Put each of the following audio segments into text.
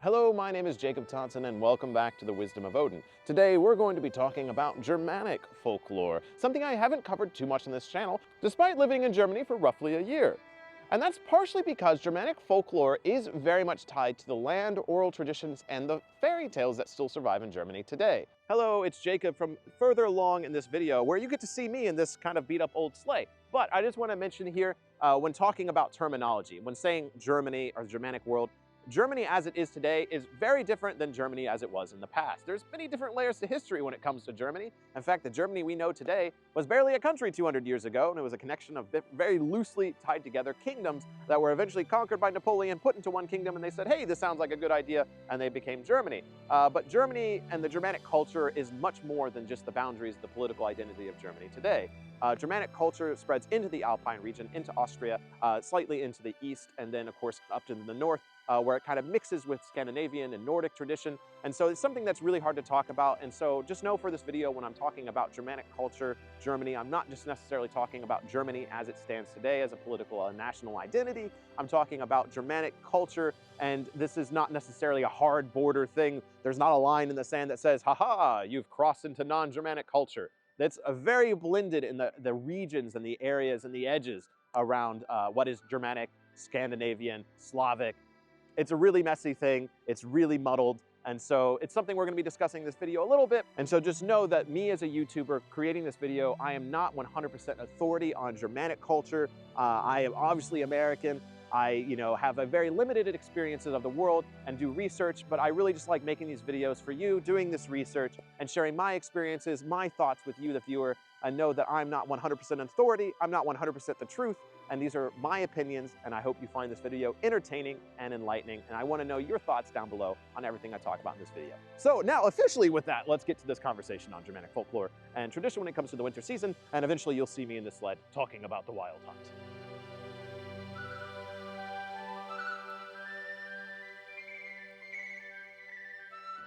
Hello, my name is Jacob Toddson and welcome back to the Wisdom of Odin. Today we're going to be talking about Germanic folklore, something I haven't covered too much on this channel, despite living in Germany for roughly a year. And that's partially because Germanic folklore is very much tied to the land, oral traditions, and the fairy tales that still survive in Germany today. Hello, it's Jacob from further along in this video where you get to see me in this kind of beat up old sleigh. But I just want to mention here, when talking about terminology, when saying Germany or the Germanic world, Germany as it is today is very different than Germany as it was in the past. There's many different layers to history when it comes to Germany. In fact, the Germany we know today was barely a country 200 years ago, and it was a connection of very loosely tied together kingdoms that were eventually conquered by Napoleon, put into one kingdom, and they said, hey, this sounds like a good idea, and they became Germany. But Germany and the Germanic culture is much more than just the boundaries of the political identity of Germany today. Germanic culture spreads into the Alpine region, into Austria, slightly into the east, and then, of course, up to the north, where it kind of mixes with Scandinavian and Nordic tradition. And so it's something that's really hard to talk about. And so just know for this video, when I'm talking about Germanic culture, Germany, I'm not just necessarily talking about Germany as it stands today as a political and national identity. I'm talking about Germanic culture, and this is not necessarily a hard border thing. There's not a line in the sand that says, haha, you've crossed into non-Germanic culture. That's very blended in the regions and the areas and the edges around what is Germanic, Scandinavian, Slavic. It's a really messy thing, it's really muddled, and so it's something we're going to be discussing in this video a little bit. And so just know that me as a YouTuber creating this video, I am not 100% authority on Germanic culture. I am obviously American. I, have a very limited experiences of the world and do research, but I really just like making these videos for you, doing this research and sharing my experiences, my thoughts with you, the viewer, and know that I'm not 100% authority, I'm not 100% the truth, and these are my opinions, and I hope you find this video entertaining and enlightening, and I want to know your thoughts down below on everything I talk about in this video. So now, officially with that, let's get to this conversation on Germanic folklore and tradition when it comes to the winter season, and eventually you'll see me in this sled talking about the wild hunt.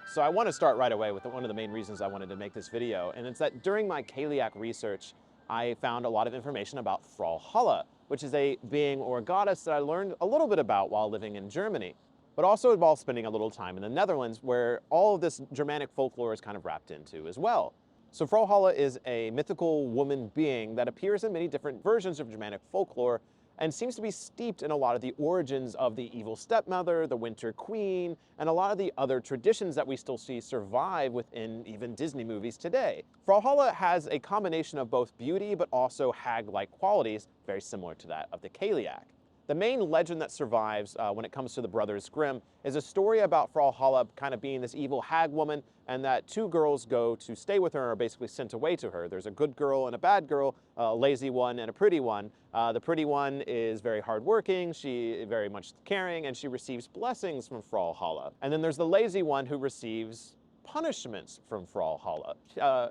So I want to start right away with one of the main reasons I wanted to make this video, and it's that during my Kaliak research, I found a lot of information about Frau Holle, which is a being or a goddess that I learned a little bit about while living in Germany, but also involves spending a little time in the Netherlands, where all of this Germanic folklore is kind of wrapped into as well. So Frau Holle is a mythical woman being that appears in many different versions of Germanic folklore, and seems to be steeped in a lot of the origins of the evil stepmother, the winter queen, and a lot of the other traditions that we still see survive within even Disney movies today. Frau Holle has a combination of both beauty but also hag-like qualities, very similar to that of the Kaliak. The main legend that survives when it comes to the Brothers Grimm is a story about Frau Holle kind of being this evil hag woman, and that two girls go to stay with her and are basically sent away to her. There's a good girl and a bad girl, a lazy one and a pretty one. The pretty one is very hardworking, she is very much caring, and she receives blessings from Frau Holle. And then there's the lazy one who receives punishments from Frau Holle.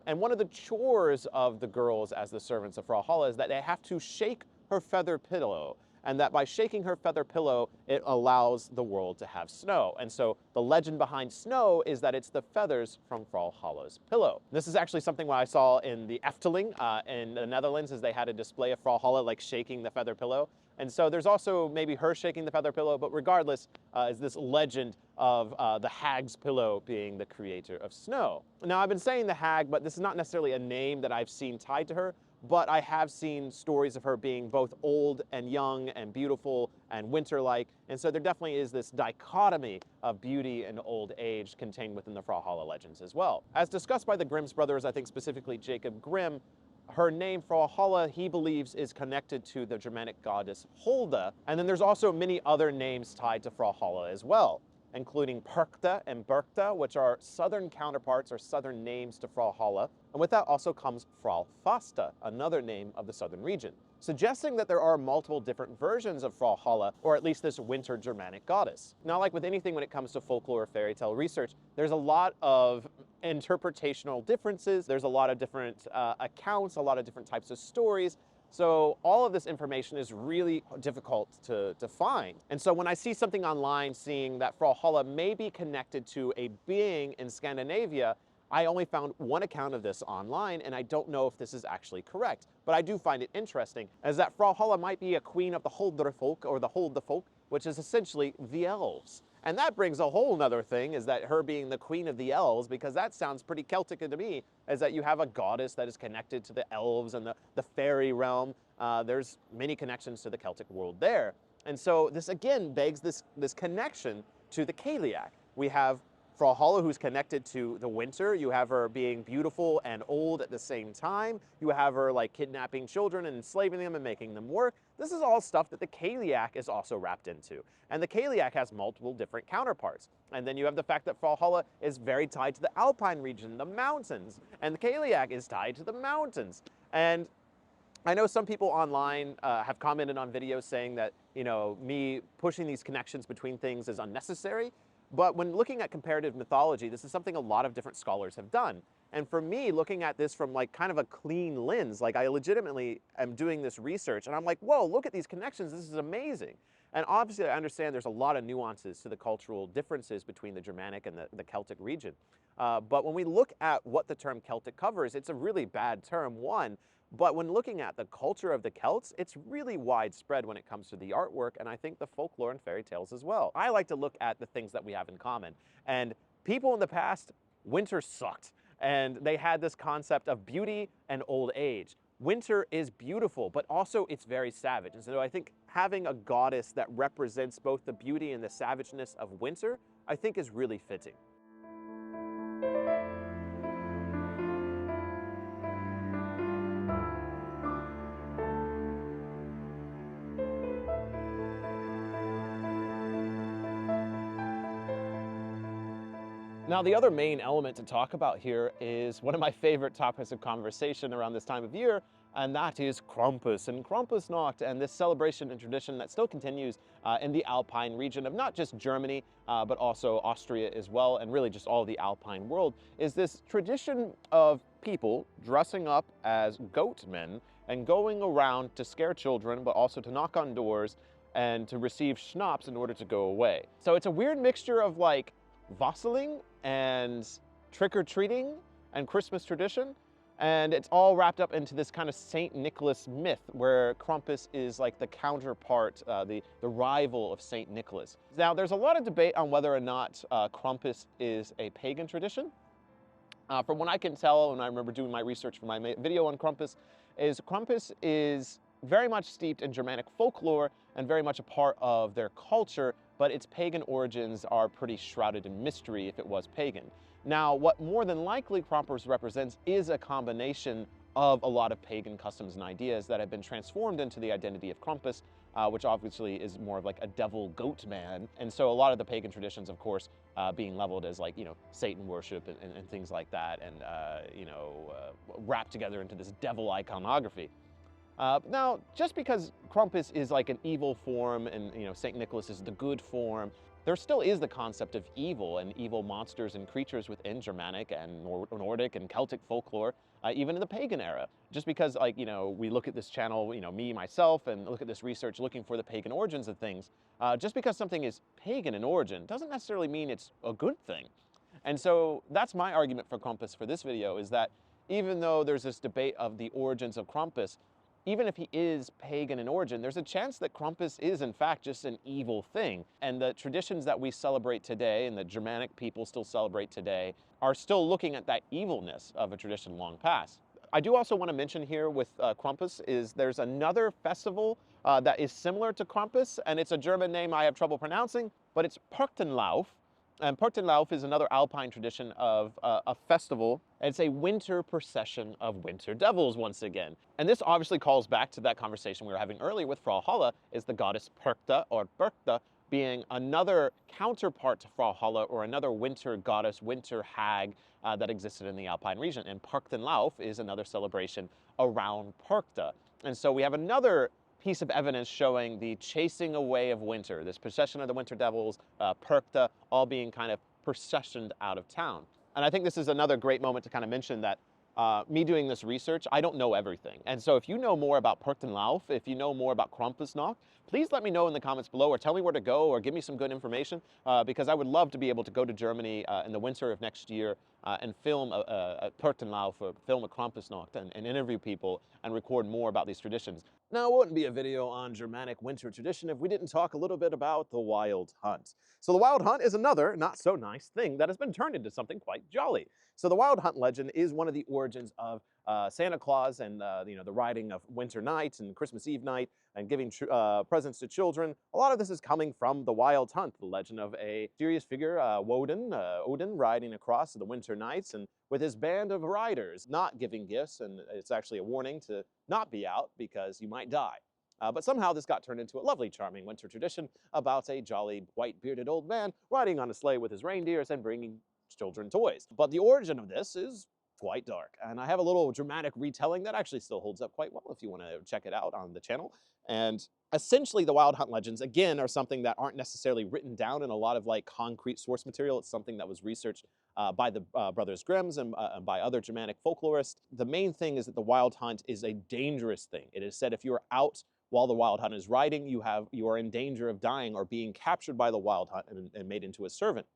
And one of the chores of the girls as the servants of Frau Holle is that they have to shake her feather pillow, and that by shaking her feather pillow, it allows the world to have snow. And so the legend behind snow is that it's the feathers from Frau Holle's pillow. This is actually something what I saw in the Efteling in the Netherlands, is they had a display of Frau Holle like shaking the feather pillow. And so there's also maybe her shaking the feather pillow, but regardless, is this legend of the hag's pillow being the creator of snow. Now, I've been saying the hag, but this is not necessarily a name that I've seen tied to her, but I have seen stories of her being both old and young and beautiful and winter-like, and so there definitely is this dichotomy of beauty and old age contained within the Frau Holle legends as well. As discussed by the Grimm's brothers, I think specifically Jacob Grimm, her name, Frau Holle, he believes is connected to the Germanic goddess Holda, and then there's also many other names tied to Frau Holle as well, including Perkta and Berkta, which are southern counterparts or southern names to Frau Holle. And with that also comes Frau Fasta, another name of the southern region, suggesting that there are multiple different versions of Frau Holle, or at least this winter Germanic goddess. Now, like with anything when it comes to folklore or fairy tale research, there's a lot of interpretational differences, there's a lot of different accounts, a lot of different types of stories. So all of this information is really difficult to find. And so when I see something online seeing that Frau Holle may be connected to a being in Scandinavia, I only found one account of this online, and I don't know if this is actually correct. But I do find it interesting, as that Frau Holle might be a queen of the Huldrefolk, or the Huldefolk, which is essentially the elves. And that brings a whole nother thing, is that her being the queen of the elves, because that sounds pretty Celtic to me, is that you have a goddess that is connected to the elves and the fairy realm. There's many connections to the Celtic world there. And so this again begs this connection to the Cailleach. We have Frau Holle, who's connected to the winter. You have her being beautiful and old at the same time. You have her like kidnapping children and enslaving them and making them work. This is all stuff that the Cailleach is also wrapped into. And the Cailleach has multiple different counterparts. And then you have the fact that Frau Holle is very tied to the Alpine region, the mountains. And the Cailleach is tied to the mountains. And I know some people online have commented on videos saying that, you know, me pushing these connections between things is unnecessary. But when looking at comparative mythology, this is something a lot of different scholars have done. And for me, looking at this from like kind of a clean lens, like I legitimately am doing this research and I'm like, whoa, look at these connections, this is amazing. And obviously I understand there's a lot of nuances to the cultural differences between the Germanic and the Celtic region. But when we look at what the term Celtic covers, it's a really bad term, one. But when looking at the culture of the Celts, it's really widespread when it comes to the artwork, and I think the folklore and fairy tales as well. I like to look at the things that we have in common. And people in the past, winter sucked. And they had this concept of beauty and old age. Winter is beautiful, but also it's very savage. And so I think having a goddess that represents both the beauty and the savageness of winter, I think is really fitting. Now, the other main element to talk about here is one of my favorite topics of conversation around this time of year, and that is Krampus and Krampusnacht, and this celebration and tradition that still continues in the Alpine region of not just Germany, but also Austria as well, and really just all of the Alpine world, is this tradition of people dressing up as goat men and going around to scare children, but also to knock on doors and to receive schnapps in order to go away. So it's a weird mixture of like wassailing and trick-or-treating and Christmas tradition, and it's all wrapped up into this kind of Saint Nicholas myth where Krampus is like the counterpart, the rival of Saint Nicholas. Now there's a lot of debate on whether or not Krampus is a pagan tradition. From what I can tell, and I remember doing my research for my video on Krampus is very much steeped in Germanic folklore and very much a part of their culture, but its pagan origins are pretty shrouded in mystery if it was pagan. Now, what more than likely Krampus represents is a combination of a lot of pagan customs and ideas that have been transformed into the identity of Krampus, which obviously is more of like a devil goat man. And so a lot of the pagan traditions, of course, being leveled as like, you know, Satan worship and things like that, and, wrapped together into this devil iconography. Now, just because Krampus is like an evil form and, you know, St. Nicholas is the good form, there still is the concept of evil and evil monsters and creatures within Germanic and Nordic and Celtic folklore, even in the pagan era. Just because, like, you know, we look at this channel, you know, me, myself, and look at this research looking for the pagan origins of things, just because something is pagan in origin doesn't necessarily mean it's a good thing. And so that's my argument for Krampus for this video, is that even though there's this debate of the origins of Krampus, even if he is pagan in origin, there's a chance that Krampus is in fact just an evil thing. And the traditions that we celebrate today and the Germanic people still celebrate today are still looking at that evilness of a tradition long past. I do also want to mention here with Krampus is there's another festival that is similar to Krampus, and it's a German name I have trouble pronouncing, but it's Perchtenlauf. And Perchtenlauf is another Alpine tradition of a festival. It's a winter procession of winter devils once again. And this obviously calls back to that conversation we were having earlier with Frau Holle, is the goddess Perchta or Berchta being another counterpart to Frau Holle, or another winter goddess, winter hag that existed in the Alpine region. And Perchtenlauf is another celebration around Perchta. And so we have another piece of evidence showing the chasing away of winter, this procession of the winter devils, Perchta, all being kind of processioned out of town. And I think this is another great moment to kind of mention that me doing this research, I don't know everything. And so if you know more about Perchtenlauf, if you know more about Krampusnacht, please let me know in the comments below, or tell me where to go, or give me some good information, because I would love to be able to go to Germany in the winter of next year and film a Perchtenlauf, or film a Krampusnacht, and interview people and record more about these traditions. Now, it wouldn't be a video on Germanic winter tradition if we didn't talk a little bit about the wild hunt. So the wild hunt is another not so nice thing that has been turned into something quite jolly. So the wild hunt legend is one of the origins of Santa Claus and the riding of winter night and Christmas Eve night and giving presents to children. A lot of this is coming from the wild hunt, the legend of a mysterious figure, Odin, riding across the winter nights and with his band of riders, not giving gifts, and it's actually a warning to not be out because you might die. But somehow this got turned into a lovely, charming winter tradition about a jolly, white-bearded old man riding on a sleigh with his reindeers and bringing children toys. But the origin of this is quite dark, and I have a little dramatic retelling that actually still holds up quite well if you want to check it out on the channel. And essentially the wild hunt legends, again, are something that aren't necessarily written down in a lot of like concrete source material. It's something that was researched by the Brothers Grimm's and by other Germanic folklorists. The main thing is that the wild hunt is a dangerous thing. It is said if you are out while the wild hunt is riding, you are in danger of dying or being captured by the wild hunt and made into a servant.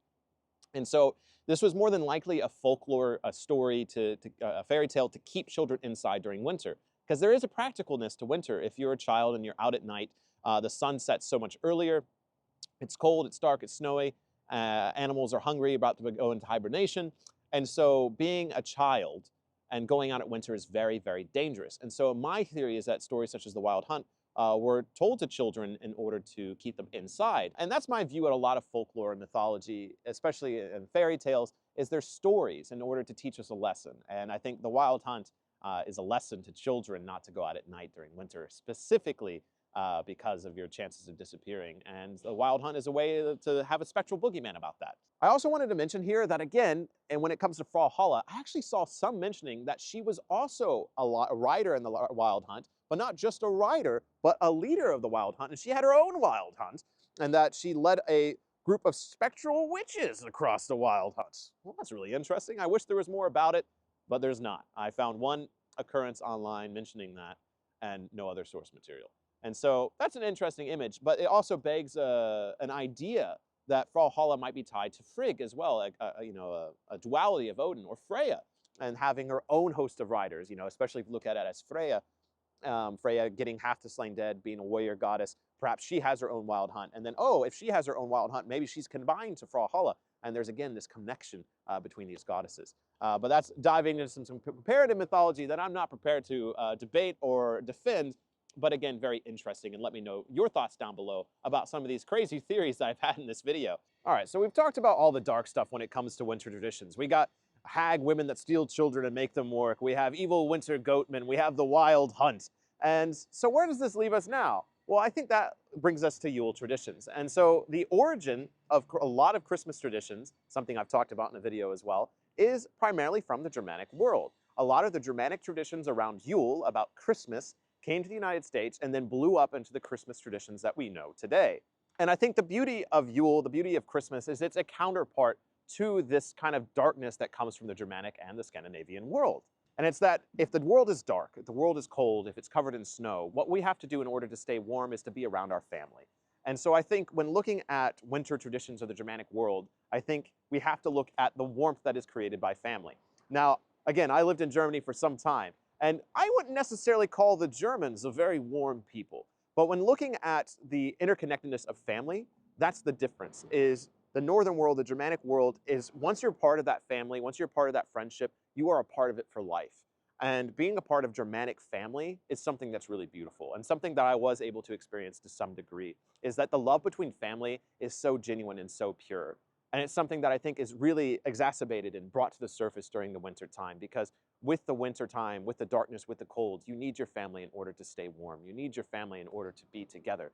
And so this was more than likely a folklore, a story, a fairy tale to keep children inside during winter. Because there is a practicalness to winter. If you're a child and you're out at night, the sun sets so much earlier. It's cold, it's dark, it's snowy. Animals are hungry, about to go into hibernation. And so being a child and going out at winter is very, very dangerous. And so my theory is that stories such as the Wild Hunt were told to children in order to keep them inside. And that's my view at a lot of folklore and mythology, especially in fairy tales, is they're stories in order to teach us a lesson. And I think the Wild Hunt is a lesson to children not to go out at night during winter, specifically because of your chances of disappearing. And the wild hunt is a way to have a spectral boogeyman about that. I also wanted to mention here that again, and when it comes to Frau Holle, I actually saw some mentioning that she was also a rider in the wild hunt, but not just a rider, but a leader of the wild hunt. And she had her own wild hunt, and that she led a group of spectral witches across the wild hunt. Well, that's really interesting. I wish there was more about it, but there's not. I found one occurrence online mentioning that and no other source material. And so that's an interesting image, but it also begs an idea that Frau Holle might be tied to Frigg as well, like, a duality of Odin or Freya, and having her own host of riders, especially if you look at it as Freya. Freya getting half the slain dead, being a warrior goddess. Perhaps she has her own wild hunt. And then, if she has her own wild hunt, maybe she's combined to Frau Holle. And there's, again, this connection between these goddesses. But that's diving into some comparative mythology that I'm not prepared to debate or defend. But again, very interesting, and let me know your thoughts down below about some of these crazy theories I've had in this video. All right, so we've talked about all the dark stuff when it comes to winter traditions. We got hag women that steal children and make them work. We have evil winter goatmen. We have the wild hunt. And so where does this leave us now? Well, I think that brings us to Yule traditions. And so the origin of a lot of Christmas traditions, something I've talked about in a video as well, is primarily from the Germanic world. A lot of the Germanic traditions around Yule, about Christmas, came to the United States and then blew up into the Christmas traditions that we know today. And I think the beauty of Yule, the beauty of Christmas, is it's a counterpart to this kind of darkness that comes from the Germanic and the Scandinavian world. And it's that if the world is dark, if the world is cold, if it's covered in snow, what we have to do in order to stay warm is to be around our family. And so I think when looking at winter traditions of the Germanic world, I think we have to look at the warmth that is created by family. Now, again, I lived in Germany for some time, and I wouldn't necessarily call the Germans a very warm people. But when looking at the interconnectedness of family, that's the difference, is the northern world, the Germanic world, is once you're part of that family, once you're part of that friendship, you are a part of it for life. And being a part of Germanic family is something that's really beautiful, and something that I was able to experience to some degree, is that the love between family is so genuine and so pure. And it's something that I think is really exacerbated and brought to the surface during the winter time, because with the winter time, with the darkness, with the cold, you need your family in order to stay warm. You need your family in order to be together,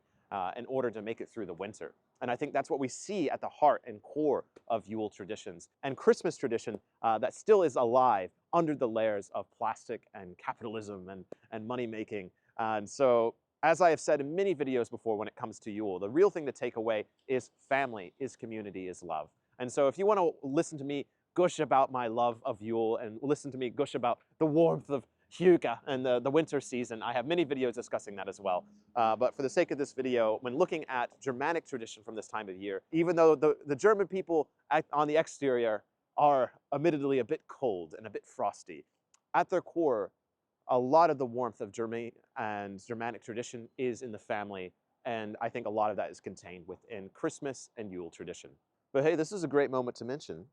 in order to make it through the winter. And I think that's what we see at the heart and core of Yule traditions and Christmas tradition that still is alive under the layers of plastic and capitalism and money making. And so, as I have said in many videos before when it comes to Yule, the real thing to take away is family, is community, is love. And so if you want to listen to me gush about my love of Yule and listen to me gush about the warmth of Hygge and the winter season, I have many videos discussing that as well. But for the sake of this video, when looking at Germanic tradition from this time of year, even though the German people on the exterior are admittedly a bit cold and a bit frosty, at their core, a lot of the warmth of Germanic tradition is in the family, and I think a lot of that is contained within Christmas and Yule tradition. But hey, this is a great moment to mention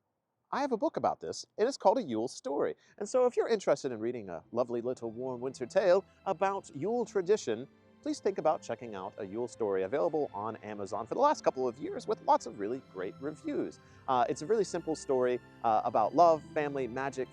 I have a book about this, and it's called A Yule Story. And so if you're interested in reading a lovely little warm winter tale about Yule tradition, please think about checking out A Yule Story, available on Amazon for the last couple of years with lots of really great reviews. It's a really simple story about love, family, magic,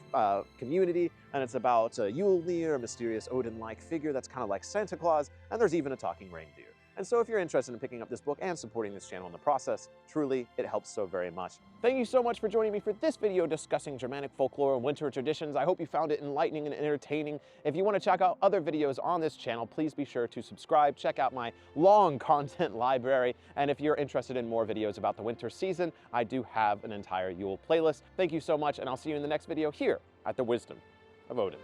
community, and it's about Yule, a mysterious Odin-like figure that's kind of like Santa Claus, and there's even a talking reindeer. And so if you're interested in picking up this book and supporting this channel in the process, truly, it helps so very much. Thank you so much for joining me for this video discussing Germanic folklore and winter traditions. I hope you found it enlightening and entertaining. If you want to check out other videos on this channel, please be sure to subscribe, check out my long content library, and if you're interested in more videos about the winter season, I do have an entire Yule playlist. Thank you so much, and I'll see you in the next video here at the Wisdom of Odin.